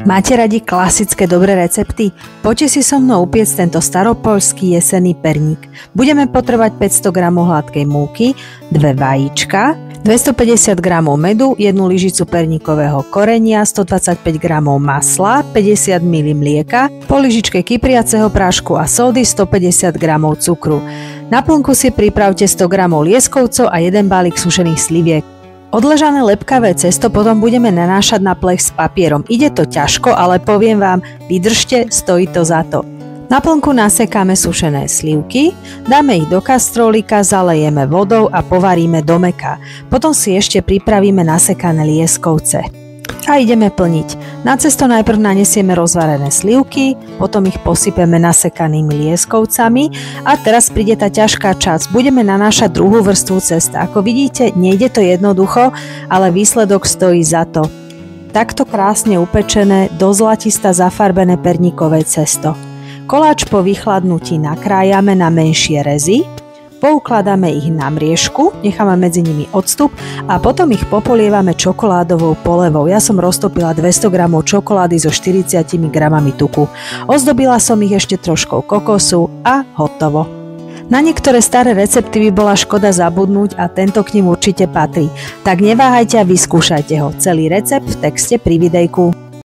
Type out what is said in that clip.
Máte radi klasické dobré recepty? Poďte si so mnou upiecť tento staropoľský jesenný perník. Budeme potrebovať 500 g hladkej múky, 2 vajíčka, 250 g medu, 1 lyžicu perníkového korenia, 125 g masla, 50 ml mlieka, pol lyžičke kypriaceho prášku a sódy, 150 g cukru. Na plnku si pripravte 100 g lieskovcov a 1 balík sušených sliviek. Odležané lepkavé cesto potom budeme nanášať na plech s papierom. Ide to ťažko, ale poviem vám, vydržte, stojí to za to. Na plnku nasekáme sušené slivky, dáme ich do kastrolíka, zalejeme vodou a povaríme do mäkka. Potom si ešte pripravíme nasekané lieskovce. A ideme plniť. Na cesto najprv nanesieme rozvarené slivky, potom ich posypeme nasekanými lieskovcami a teraz príde tá ťažká časť. Budeme nanášať druhú vrstvu cesta. Ako vidíte, nejde to jednoducho, ale výsledok stojí za to. Takto krásne upečené, do zlatista zafarbené perníkové cesto. Koláč po vychladnutí nakrájame na menšie rezy, poukladáme ich na mriežku, necháme medzi nimi odstup a potom ich popolievame čokoládovou polevou. Ja som roztopila 200 g čokolády so 40 g tuku. Ozdobila som ich ešte troškou kokosu a hotovo. Na niektoré staré recepty by bola škoda zabudnúť a tento k nim určite patrí. Tak neváhajte a vyskúšajte ho. Celý recept v texte pri videjku.